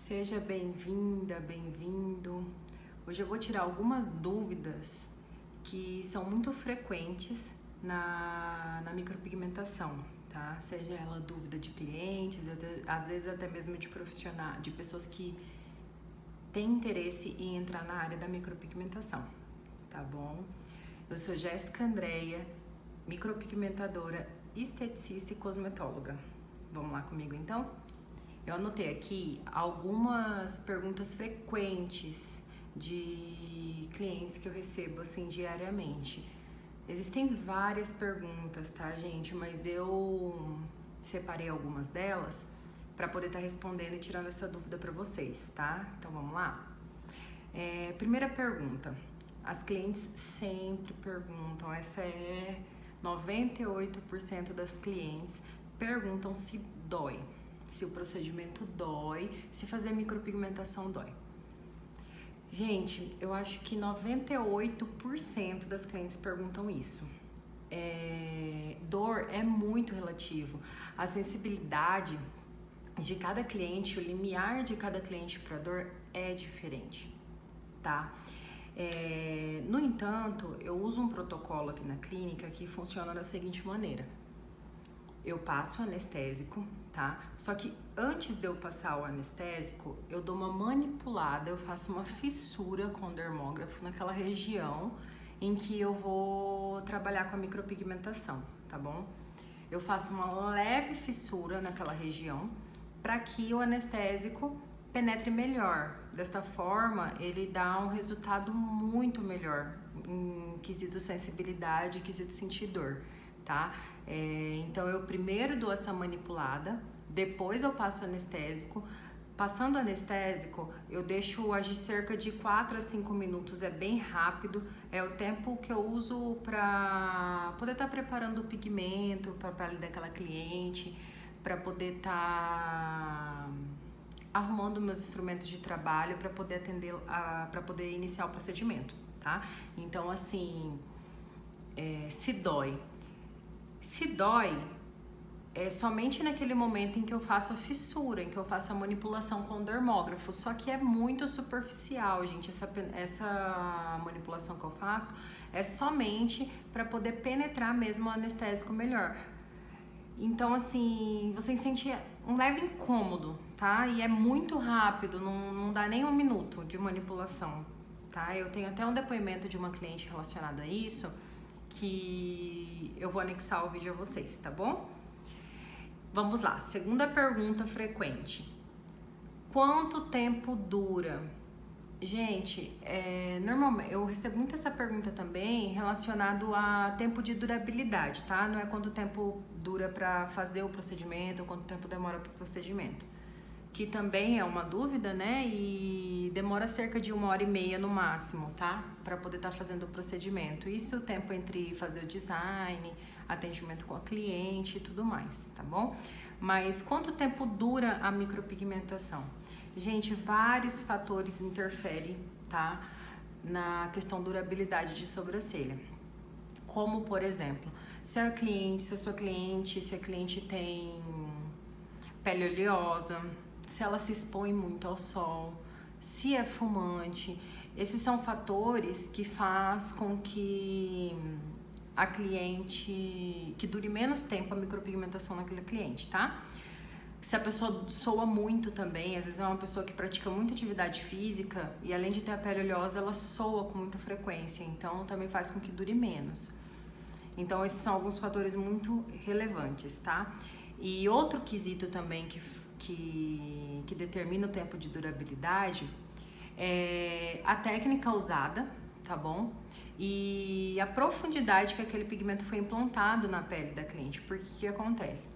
Seja bem-vinda, bem-vindo. Hoje eu vou tirar algumas dúvidas que são muito frequentes na micropigmentação, tá? Seja ela dúvida de clientes, às vezes até mesmo de profissionais, de pessoas que têm interesse em entrar na área da micropigmentação, tá bom? Eu sou Jéssica Andréia, micropigmentadora, esteticista e cosmetóloga. Vamos lá comigo então? Eu anotei aqui algumas perguntas frequentes de clientes que eu recebo assim diariamente. Existem várias perguntas, tá, gente? Mas eu separei algumas delas para poder estar respondendo e tirando essa dúvida para vocês, tá? Então vamos lá? Primeira pergunta. As clientes sempre perguntam, essa é 98% das clientes perguntam se dói. Se o procedimento dói, se fazer micropigmentação dói. Gente, eu acho que 98% das clientes perguntam isso. Dor é muito relativo. A sensibilidade de cada cliente, o limiar de cada cliente para dor é diferente, tá? No entanto, eu uso um protocolo aqui na clínica que funciona da seguinte maneira. Eu passo o anestésico, tá? Só que antes de eu passar o anestésico, eu dou uma manipulada, eu faço uma fissura com o dermógrafo naquela região em que eu vou trabalhar com a micropigmentação, tá bom? Eu faço uma leve fissura naquela região para que o anestésico penetre melhor. Desta forma, ele dá um resultado muito melhor em quesito sensibilidade, quesito sentir dor, tá? Então eu primeiro dou essa manipulada, depois eu passo o anestésico. Passando o anestésico, eu deixo agir cerca de 4 a 5 minutos, é bem rápido, é o tempo que eu uso para poder estar preparando o pigmento para a pele daquela cliente, para poder estar arrumando meus instrumentos de trabalho para poder atender, para poder iniciar o procedimento, tá? Então assim, se dói. Se dói, é somente naquele momento em que eu faço a fissura, em que eu faço a manipulação com o dermógrafo. Só que é muito superficial, gente. Essa manipulação que eu faço é somente para poder penetrar mesmo o anestésico melhor. Então, assim, você sente um leve incômodo, tá? E é muito rápido, não dá nem 1 minuto de manipulação, tá? Eu tenho até um depoimento de uma cliente relacionado a isso, que eu vou anexar o vídeo a vocês, tá bom? Vamos lá, segunda pergunta frequente. Quanto tempo dura? Gente, normalmente eu recebo muito essa pergunta também relacionado a tempo de durabilidade, tá? Não é quanto tempo dura para fazer o procedimento ou quanto tempo demora para o procedimento. Que também é uma dúvida, né? E demora cerca de 1h30 no máximo, tá? Para poder estar fazendo o procedimento. Isso o tempo entre fazer o design, atendimento com a cliente e tudo mais, tá bom? Mas quanto tempo dura a micropigmentação? Gente, vários fatores interferem, tá? Na questão durabilidade de sobrancelha. Como, por exemplo, se a sua cliente tem pele oleosa, se ela se expõe muito ao sol, se é fumante. Esses são fatores que faz com que a cliente, que dure menos tempo a micropigmentação naquele cliente, tá? Se a pessoa soa muito também, às vezes é uma pessoa que pratica muita atividade física e além de ter a pele oleosa, ela soa com muita frequência, então também faz com que dure menos. Então esses são alguns fatores muito relevantes, tá? E outro quesito também que determina o tempo de durabilidade é a técnica usada, tá bom? E a profundidade que aquele pigmento foi implantado na pele da cliente. Porque o que acontece?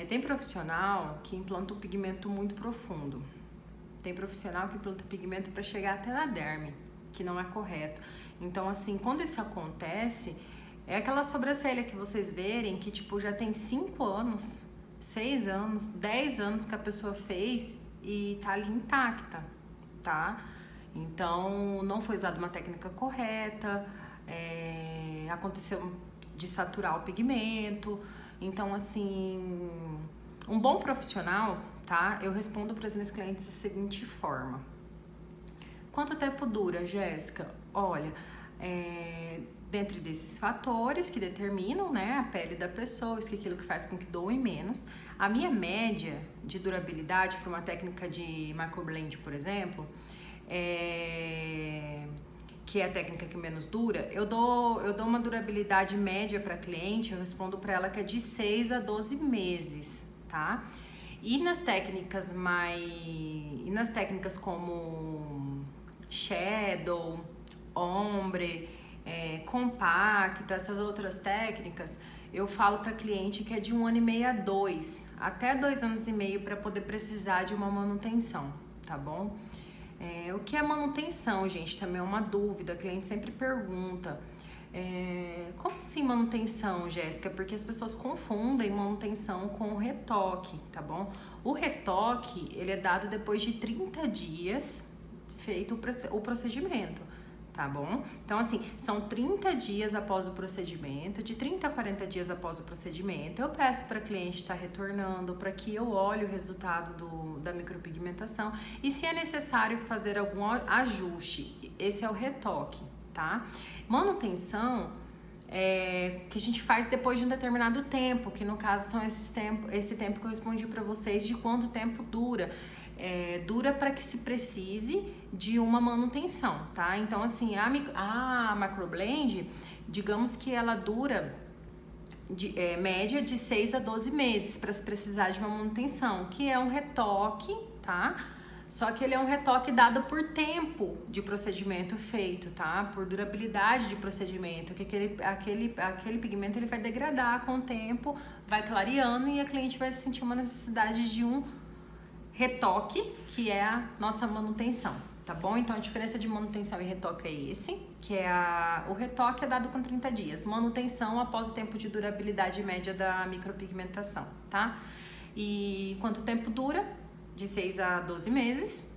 Tem profissional que implanta o pigmento muito profundo. Tem profissional que implanta pigmento para chegar até na derme, que não é correto. Então, assim, quando isso acontece, é aquela sobrancelha que vocês verem que, tipo, já tem 5 anos, 6 anos, 10 anos que a pessoa fez e tá ali intacta, tá? Então, não foi usada uma técnica correta, aconteceu de saturar o pigmento. Então, assim, um bom profissional, tá? Eu respondo para as minhas clientes da seguinte forma. Quanto tempo dura, Jéssica? Olha, dentro desses fatores que determinam, né, a pele da pessoa, isso que aquilo que faz com que doe menos, a minha média de durabilidade para uma técnica de microblend, por exemplo, que é a técnica que menos dura, eu dou uma durabilidade média para cliente, eu respondo para ela que é de 6 a 12 meses, tá? E nas técnicas como shadow, ombre, compacta, essas outras técnicas, eu falo para cliente que é de 1 ano e meio a 2, até 2 anos e meio para poder precisar de uma manutenção, tá bom? O que é manutenção, gente? Também é uma dúvida, a cliente sempre pergunta. Como assim manutenção, Jéssica? Porque as pessoas confundem manutenção com retoque, tá bom? O retoque, ele é dado depois de 30 dias feito o procedimento, tá bom? Então, assim, são 30 dias após o procedimento, de 30 a 40 dias após o procedimento, eu peço para a cliente estar retornando para que eu olhe o resultado da micropigmentação e se é necessário fazer algum ajuste, esse é o retoque, tá? Manutenção que a gente faz depois de um determinado tempo, que no caso são esse tempo que eu respondi para vocês de quanto tempo dura. Dura para que se precise de uma manutenção, tá? Então, assim, a microblend, digamos que ela dura média de 6 a 12 meses para se precisar de uma manutenção, que é um retoque, tá? Só que ele é um retoque dado por tempo de procedimento feito, tá? Por durabilidade de procedimento, que aquele pigmento ele vai degradar com o tempo, vai clareando e a cliente vai sentir uma necessidade de um retoque, que é a nossa manutenção, tá bom? Então, a diferença de manutenção e retoque é esse, que o retoque é dado com 30 dias, manutenção após o tempo de durabilidade média da micropigmentação, tá? E quanto tempo dura? De 6 a 12 meses,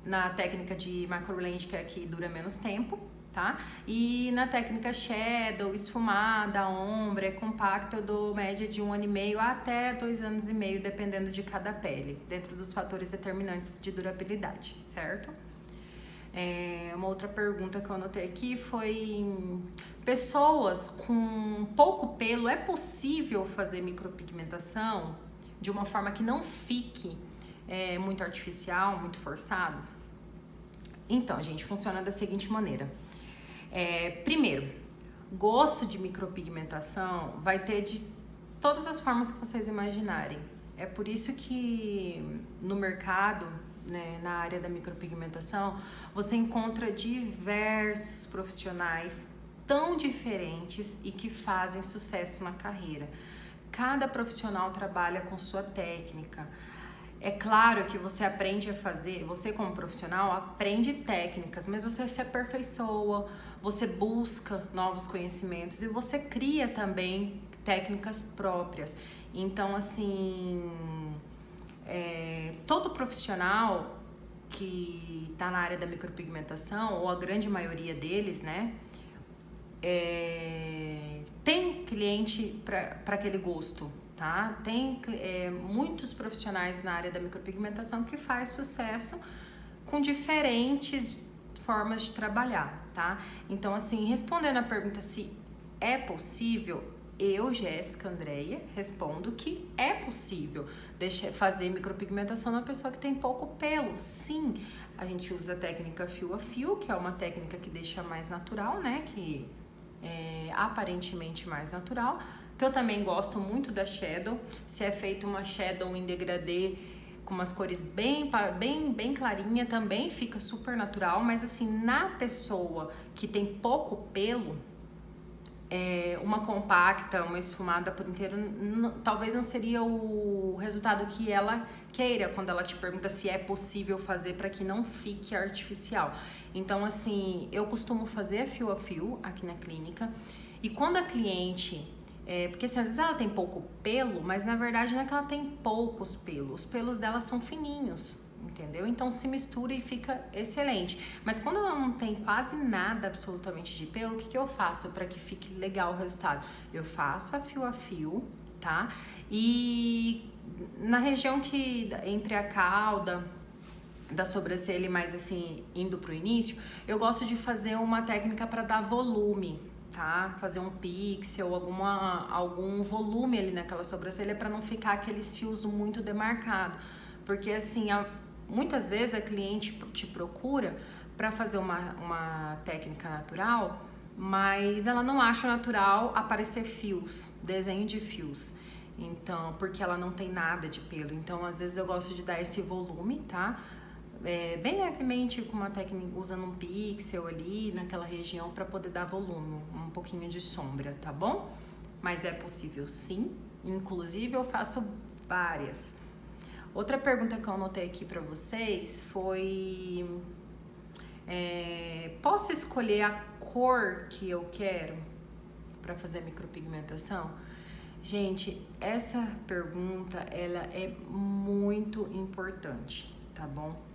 na técnica de microblend, que é que dura menos tempo, tá? E na técnica shadow, esfumada, ombre, compacta, eu dou média de 1 ano e meio até 2 anos e meio, dependendo de cada pele, dentro dos fatores determinantes de durabilidade, certo? Uma outra pergunta que eu anotei aqui foi: pessoas com pouco pelo, é possível fazer micropigmentação de uma forma que não fique muito artificial, muito forçado? Então, gente, funciona da seguinte maneira. Primeiro, gosto de micropigmentação vai ter de todas as formas que vocês imaginarem. É por isso que no mercado, né, na área da micropigmentação, você encontra diversos profissionais tão diferentes e que fazem sucesso na carreira. Cada profissional trabalha com sua técnica. É claro que você aprende a fazer, você como profissional aprende técnicas, mas você se aperfeiçoa, você busca novos conhecimentos e você cria também técnicas próprias. Então, assim, todo profissional que está na área da micropigmentação, ou a grande maioria deles, né, tem cliente para aquele gosto. Tá? Tem muitos profissionais na área da micropigmentação que faz sucesso com diferentes formas de trabalhar, tá? Então, assim, respondendo a pergunta se é possível, eu, Jéssica Andréia, respondo que é possível fazer micropigmentação na pessoa que tem pouco pelo. Sim, a gente usa a técnica fio a fio, que é uma técnica que deixa mais natural, né? Que é aparentemente mais natural. Que eu também gosto muito da shadow. Se é feita uma shadow em degradê com umas cores bem clarinha, também fica super natural. Mas assim, na pessoa que tem pouco pelo, uma compacta, uma esfumada por inteiro, talvez não seria o resultado que ela queira quando ela te pergunta se é possível fazer para que não fique artificial. Então, assim, eu costumo fazer fio a fio aqui na clínica. E quando a cliente... porque assim, às vezes ela tem pouco pelo, mas na verdade não é que ela tem poucos pelos. Os pelos dela são fininhos, entendeu? Então se mistura e fica excelente. Mas quando ela não tem quase nada absolutamente de pelo, o que eu faço para que fique legal o resultado? Eu faço a fio, tá? E na região que entre a cauda da sobrancelha, mais assim, indo pro início, eu gosto de fazer uma técnica para dar volume, tá? Fazer um pixel, algum volume ali naquela sobrancelha para não ficar aqueles fios muito demarcados. Porque assim, muitas vezes a cliente te procura para fazer uma técnica natural, mas ela não acha natural aparecer fios, desenho de fios. Então, porque ela não tem nada de pelo. Então, às vezes eu gosto de dar esse volume, tá? Bem levemente, com uma técnica, usando um pixel ali naquela região para poder dar volume, um pouquinho de sombra, tá bom? Mas é possível sim, inclusive eu faço várias. Outra pergunta que eu anotei aqui para vocês foi: posso escolher a cor que eu quero para fazer micropigmentação? Gente, essa pergunta ela é muito importante, tá bom?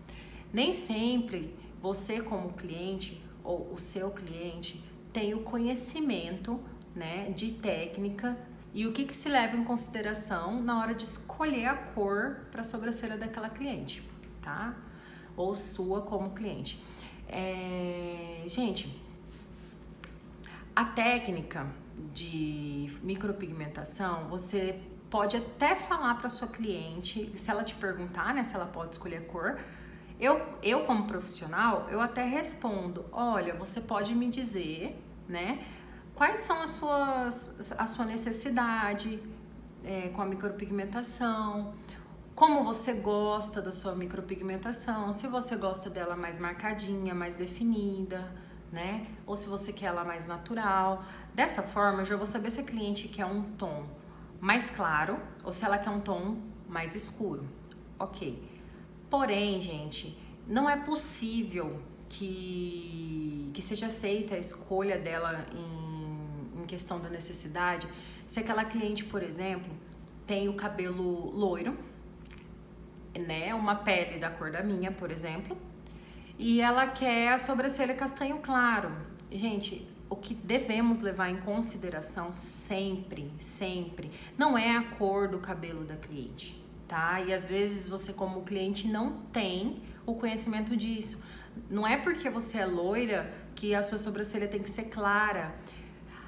Nem sempre você como cliente ou o seu cliente tem o conhecimento, né, de técnica e o que se leva em consideração na hora de escolher a cor para a sobrancelha daquela cliente, tá? Ou sua como cliente. Gente, a técnica de micropigmentação, você pode até falar para sua cliente, se ela te perguntar, né, se ela pode escolher a cor. Eu como profissional, eu até respondo: olha, você pode me dizer, né, quais são a sua necessidade com a micropigmentação, como você gosta da sua micropigmentação, se você gosta dela mais marcadinha, mais definida, né, ou se você quer ela mais natural. Dessa forma, eu já vou saber se a cliente quer um tom mais claro ou se ela quer um tom mais escuro. Ok. Porém, gente, não é possível que seja aceita a escolha dela em questão da necessidade se aquela cliente, por exemplo, tem o cabelo loiro, né, uma pele da cor da minha, por exemplo, e ela quer a sobrancelha castanho claro. Gente, o que devemos levar em consideração sempre, não é a cor do cabelo da cliente, tá? E às vezes você como cliente não tem o conhecimento disso. Não é porque você é loira que a sua sobrancelha tem que ser clara.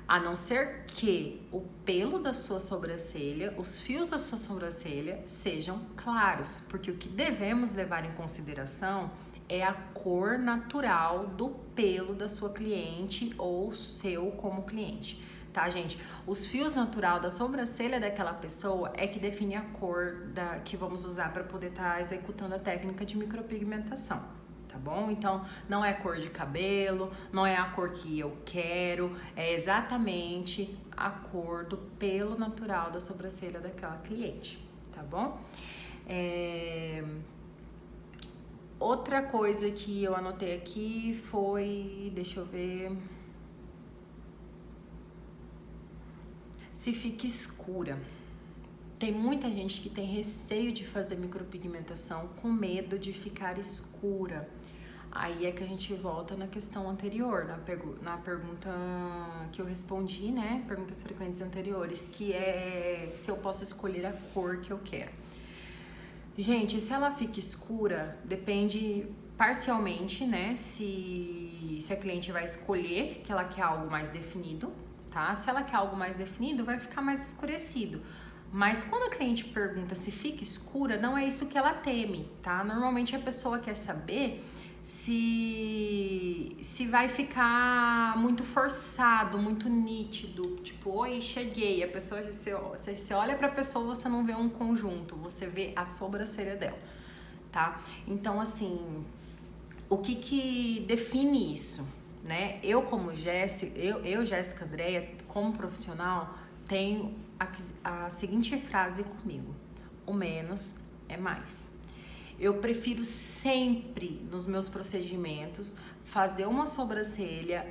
A não ser que o pelo da sua sobrancelha, os fios da sua sobrancelha sejam claros. Porque o que devemos levar em consideração é a cor natural do pelo da sua cliente ou seu como cliente, tá, gente? Os fios natural da sobrancelha daquela pessoa é que define a cor que vamos usar para poder estar executando a técnica de micropigmentação, tá bom? Então, não é cor de cabelo, não é a cor que eu quero, é exatamente a cor do pelo natural da sobrancelha daquela cliente, tá bom? Outra coisa que eu anotei aqui foi, deixa eu ver, se fica escura. Tem muita gente que tem receio de fazer micropigmentação com medo de ficar escura. Aí é que a gente volta na questão anterior, na pergunta que eu respondi, né? Perguntas frequentes anteriores, que é se eu posso escolher a cor que eu quero. Gente, se ela fica escura, depende parcialmente, né? Se a cliente vai escolher que ela quer algo mais definido, tá? Se ela quer algo mais definido, vai ficar mais escurecido. Mas quando a cliente pergunta se fica escura, não é isso que ela teme, tá? Normalmente a pessoa quer saber se vai ficar muito forçado, muito nítido, tipo, oi, cheguei. A pessoa, você olha pra pessoa, você não vê um conjunto, você vê a sobrancelha dela, tá? Então, assim, o que define isso, né? Eu como Jéssica, Jéssica Andréia, como profissional, tenho a seguinte frase comigo: o menos é mais. Eu prefiro sempre, nos meus procedimentos, fazer uma sobrancelha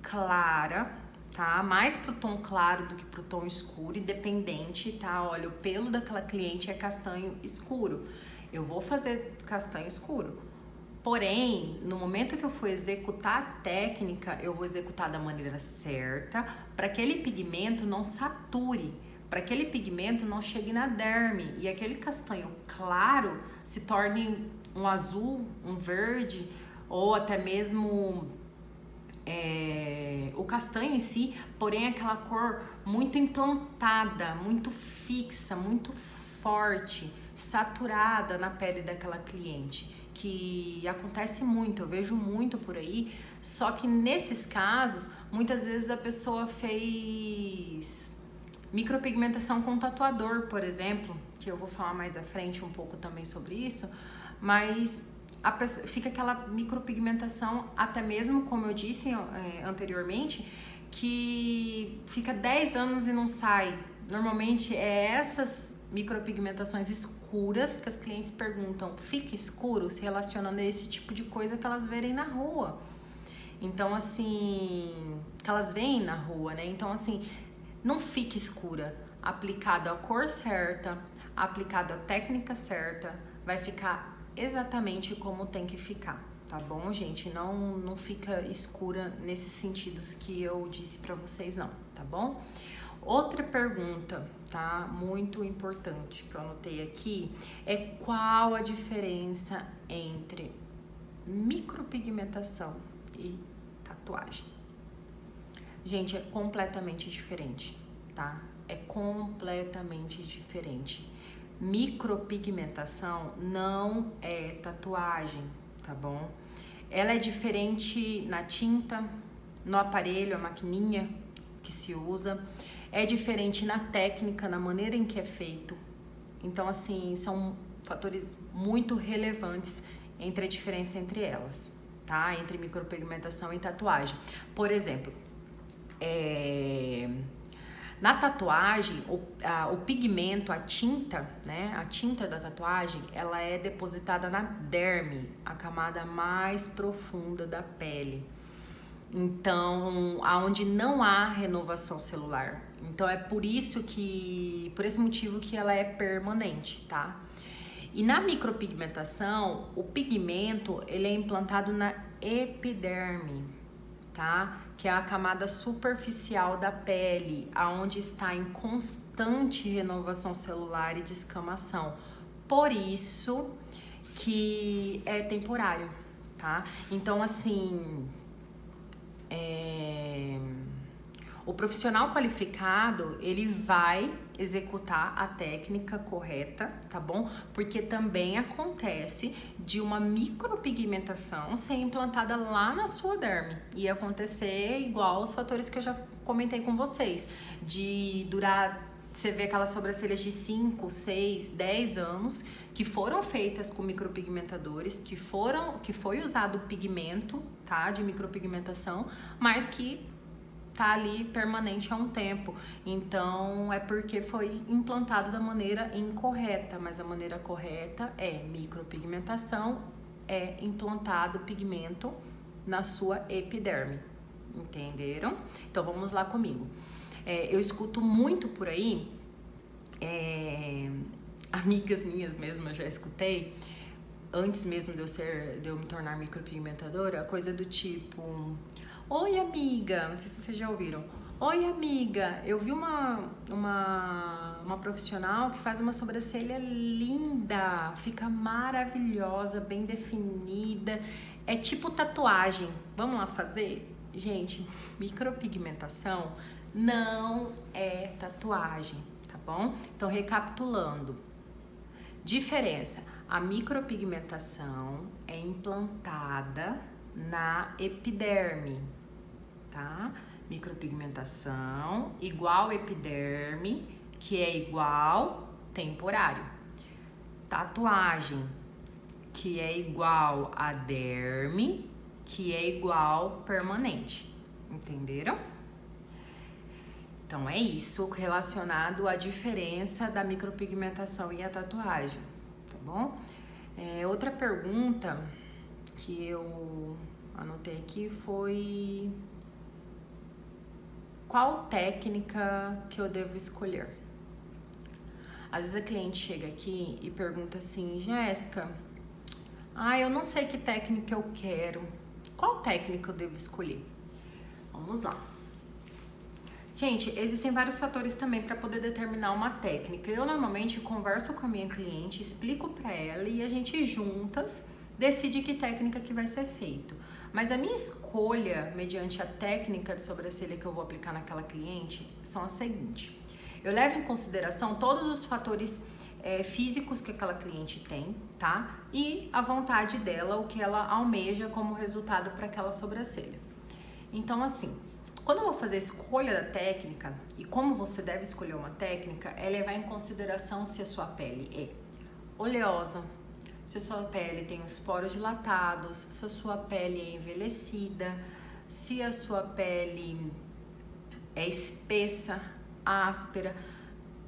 clara, tá? Mais pro tom claro do que pro tom escuro, independente, tá? Olha, o pelo daquela cliente é castanho escuro. Eu vou fazer castanho escuro. Porém, no momento que eu for executar a técnica, eu vou executar da maneira certa, para que aquele pigmento não sature. para aquele pigmento não chegue na derme e aquele castanho claro se torne um azul, um verde ou até mesmo o castanho em si, porém aquela cor muito implantada, muito fixa, muito forte, saturada na pele daquela cliente, que acontece muito, eu vejo muito por aí, só que nesses casos, muitas vezes a pessoa fez micropigmentação com tatuador, por exemplo, que eu vou falar mais à frente um pouco também sobre isso, mas a pessoa, fica aquela micropigmentação, até mesmo, como eu disse anteriormente, que fica 10 anos e não sai. Normalmente é essas micropigmentações escuras que as clientes perguntam, fica escuro, se relacionando a esse tipo de coisa que elas verem na rua. Então, assim, que elas veem na rua, né? Então, assim, não fica escura. Aplicado a cor certa, aplicado a técnica certa, vai ficar exatamente como tem que ficar, tá bom, gente? Não fica escura nesses sentidos que eu disse pra vocês, não, tá bom? Outra pergunta, tá? Muito importante que eu anotei aqui é qual a diferença entre micropigmentação e tatuagem. Gente, é completamente diferente, tá? É completamente diferente. Micropigmentação não é tatuagem, tá bom? Ela é diferente na tinta, no aparelho, a maquininha que se usa. É diferente na técnica, na maneira em que é feito. Então, assim, são fatores muito relevantes entre a diferença entre elas, tá? Entre micropigmentação e tatuagem. Por exemplo, na tatuagem, o pigmento, a tinta, né? A tinta da tatuagem, ela é depositada na derme, a camada mais profunda da pele. Então, aonde não há renovação celular. Então, é por esse motivo que ela é permanente, tá? E na micropigmentação, o pigmento, ele é implantado na epiderme, tá? Que é a camada superficial da pele, aonde está em constante renovação celular e descamação. Por isso que é temporário, tá? Então, assim, o profissional qualificado, ele vai executar a técnica correta, tá bom? Porque também acontece de uma micropigmentação ser implantada lá na sua derme e acontecer igual os fatores que eu já comentei com vocês, de durar, você vê aquelas sobrancelhas de 5, 6, 10 anos que foram feitas com micropigmentadores, que foi usado o pigmento, tá, de micropigmentação, mas que tá ali permanente há um tempo. Então, é porque foi implantado da maneira incorreta, mas a maneira correta é micropigmentação, é implantado pigmento na sua epiderme. Entenderam? Então, vamos lá comigo. Eu escuto muito por aí, amigas minhas mesmo, eu já escutei, antes mesmo de eu me tornar micropigmentadora, coisa do tipo: oi, amiga, não sei se vocês já ouviram. Oi, amiga, eu vi uma profissional que faz uma sobrancelha linda, fica maravilhosa, bem definida, é tipo tatuagem, vamos lá fazer? Gente, micropigmentação não é tatuagem, tá bom? Então, recapitulando, diferença: a micropigmentação é implantada na epiderme, tá? Micropigmentação igual epiderme, que é igual temporário. Tatuagem, que é igual a derme, que é igual permanente. Entenderam? Então é isso relacionado à diferença da micropigmentação e a tatuagem, tá bom? Outra pergunta que eu anotei aqui foi: qual técnica que eu devo escolher? Às vezes a cliente chega aqui e pergunta assim: Jéssica, eu não sei que técnica eu quero, qual técnica eu devo escolher? Vamos lá. Gente, existem vários fatores também para poder determinar uma técnica. Eu normalmente converso com a minha cliente, explico para ela e a gente juntas decide que técnica que vai ser feito. Mas a minha escolha, mediante a técnica de sobrancelha que eu vou aplicar naquela cliente, são a seguinte. Eu levo em consideração todos os fatores físicos que aquela cliente tem, tá? E a vontade dela, o que ela almeja como resultado para aquela sobrancelha. Então, assim, quando eu vou fazer a escolha da técnica, e como você deve escolher uma técnica, é levar em consideração se a sua pele é oleosa, se a sua pele tem os poros dilatados, se a sua pele é envelhecida, se a sua pele é espessa, áspera,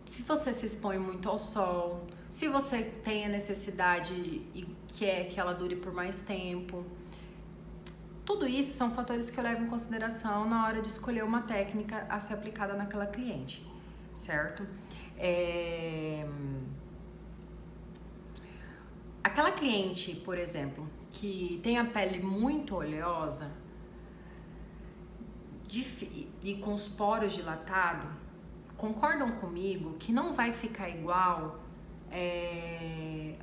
se você se expõe muito ao sol, se você tem a necessidade e quer que ela dure por mais tempo. Tudo isso são fatores que eu levo em consideração na hora de escolher uma técnica a ser aplicada naquela cliente, certo? Aquela cliente, por exemplo, que tem a pele muito oleosa e com os poros dilatados, concordam comigo que não vai ficar igual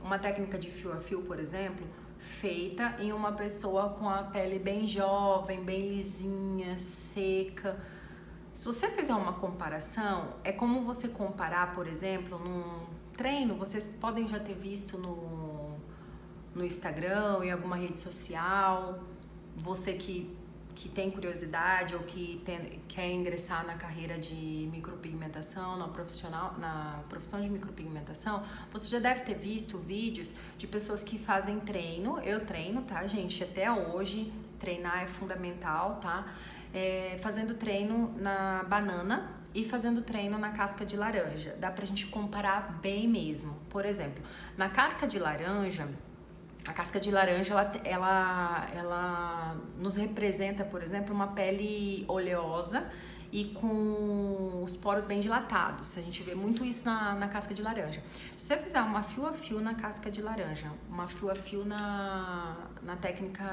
uma técnica de fio a fio, por exemplo, feita em uma pessoa com a pele bem jovem, bem lisinha, seca. Se você fizer uma comparação, é como você comparar, por exemplo, num treino, vocês podem já ter visto no Instagram, em alguma rede social, você que tem curiosidade ou que quer ingressar na carreira de micropigmentação, na profissão de micropigmentação, você já deve ter visto vídeos de pessoas que fazem treino. Eu treino, tá, gente? Até hoje, treinar é fundamental, tá? Fazendo treino na banana e fazendo treino na casca de laranja. Dá pra gente comparar bem mesmo. Por exemplo, na casca de laranja, a casca de laranja, ela nos representa, por exemplo, uma pele oleosa e com os poros bem dilatados. A gente vê muito isso na casca de laranja. Se você fizer uma fio a fio na casca de laranja, uma fio a fio na técnica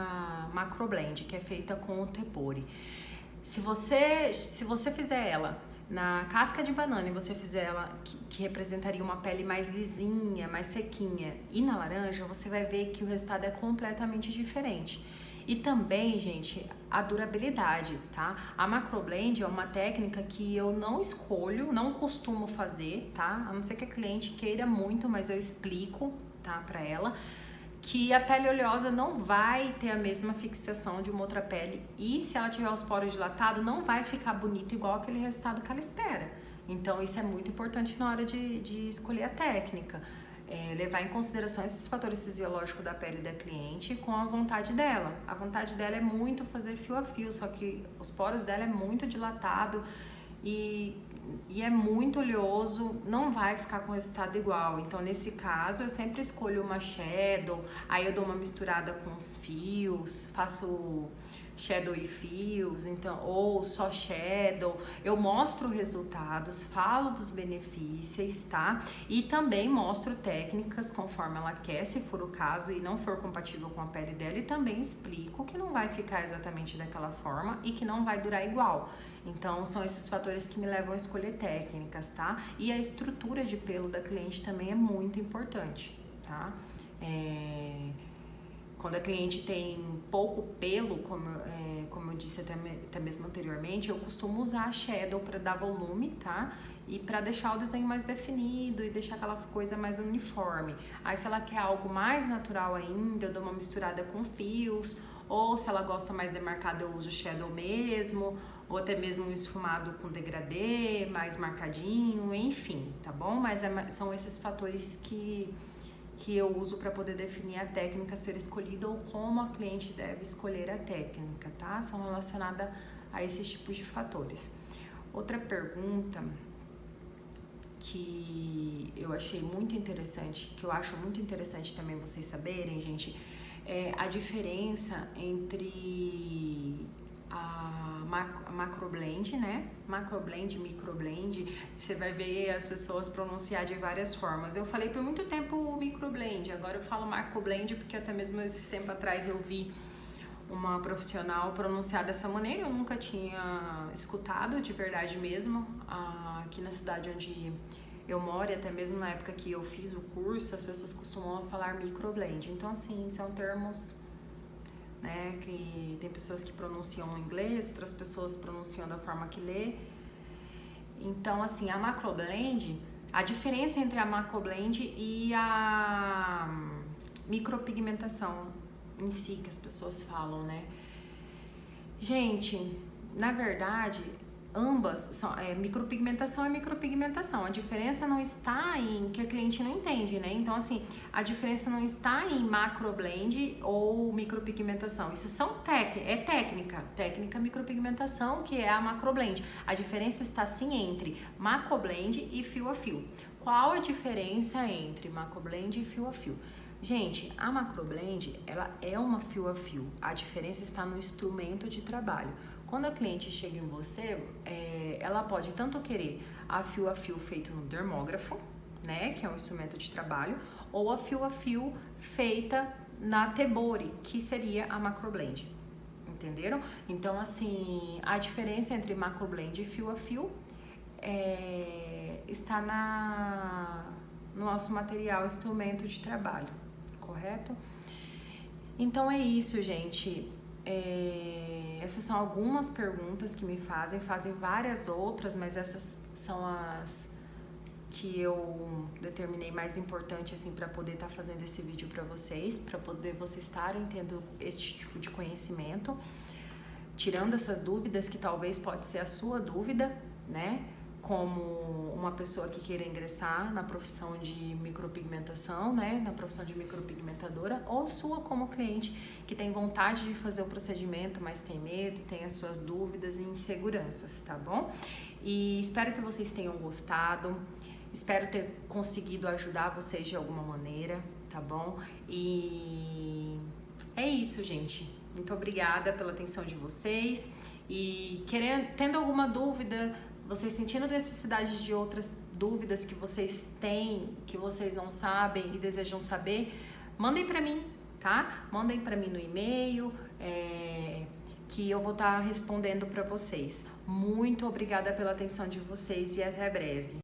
Macroblend, que é feita com o Tepori. Se você fizer ela na casca de banana e você fizer ela que representaria uma pele mais lisinha, mais sequinha, e na laranja, você vai ver que o resultado é completamente diferente. E também, gente, a durabilidade, tá? A Macroblend é uma técnica que eu não escolho, não costumo fazer, tá? A não ser que a cliente queira muito, mas eu explico, tá, pra ela, que a pele oleosa não vai ter a mesma fixação de uma outra pele e se ela tiver os poros dilatados não vai ficar bonito igual aquele resultado que ela espera. Então isso é muito importante na hora de escolher a técnica, levar em consideração esses fatores fisiológicos da pele da cliente com a vontade dela. A vontade dela é muito fazer fio a fio, só que os poros dela é muito dilatado e é muito oleoso, não vai ficar com resultado igual. Então nesse caso eu sempre escolho uma shadow, aí eu dou uma misturada com os fios, faço shadow e fios, então, ou só shadow. Eu mostro resultados, falo dos benefícios, tá? E também mostro técnicas conforme ela quer, se for o caso e não for compatível com a pele dela, e também explico que não vai ficar exatamente daquela forma e que não vai durar igual. Então são esses fatores que me levam a escolher técnicas, tá? E a estrutura de pelo da cliente também é muito importante, tá? Quando a cliente tem pouco pelo, como eu disse até mesmo anteriormente, eu costumo usar a shadow para dar volume, tá? E para deixar o desenho mais definido e deixar aquela coisa mais uniforme. Aí se ela quer algo mais natural ainda, eu dou uma misturada com fios, ou se ela gosta mais demarcado, eu uso shadow mesmo, ou até mesmo um esfumado com degradê, mais marcadinho, enfim, tá bom? Mas são esses fatores que eu uso para poder definir a técnica a ser escolhida ou como a cliente deve escolher a técnica, tá? São relacionadas a esses tipos de fatores. Outra pergunta que eu achei muito interessante, que eu acho muito interessante também vocês saberem, gente, é a diferença entre a Macroblend, né? Macroblend, Microblend, você vai ver as pessoas pronunciar de várias formas. Eu falei por muito tempo Microblend, agora eu falo Macroblend porque até mesmo esse tempo atrás eu vi uma profissional pronunciar dessa maneira, eu nunca tinha escutado de verdade mesmo. Aqui na cidade onde eu moro, e até mesmo na época que eu fiz o curso, as pessoas costumam falar microblend. Então, assim, são termos, né, que tem pessoas que pronunciam no inglês, outras pessoas pronunciam da forma que lê. Então, assim, a macroblend, a diferença entre a macroblend e a micropigmentação em si, que as pessoas falam, né? Gente, na verdade, ambas são, micropigmentação é micropigmentação. A diferença não está em que a cliente não entende, né? Então, assim, a diferença não está em macroblend ou micropigmentação. Isso são técnica micropigmentação, que é a macroblend. A diferença está sim entre macroblend e fio a fio. Qual a diferença entre macroblend e fio a fio? Gente, a macroblend, ela é uma fio a fio. A diferença está no instrumento de trabalho. Quando a cliente chega em você, ela pode tanto querer a fio feito no dermógrafo, né, que é um instrumento de trabalho, ou a fio feita na Tebori, que seria a macroblend. Entenderam? Então, assim, a diferença entre macroblend e fio a fio está no nosso material, instrumento de trabalho, correto? Então é isso, gente. Essas são algumas perguntas que me fazem várias outras, mas essas são as que eu determinei mais importante, assim, para poder estar fazendo esse vídeo para vocês, para poder vocês estarem tendo esse tipo de conhecimento, tirando essas dúvidas que talvez pode ser a sua dúvida, né? Como uma pessoa que queira ingressar na profissão de micropigmentação, né, na profissão de micropigmentadora, ou sua como cliente que tem vontade de fazer o procedimento, mas tem medo e tem as suas dúvidas e inseguranças, tá bom? E espero que vocês tenham gostado, espero ter conseguido ajudar vocês de alguma maneira, tá bom? E é isso, gente. Muito obrigada pela atenção de vocês e tendo alguma dúvida, vocês sentindo necessidade de outras dúvidas que vocês têm, que vocês não sabem e desejam saber, mandem para mim, tá? Mandem para mim no e-mail, que eu vou estar respondendo para vocês. Muito obrigada pela atenção de vocês e até breve.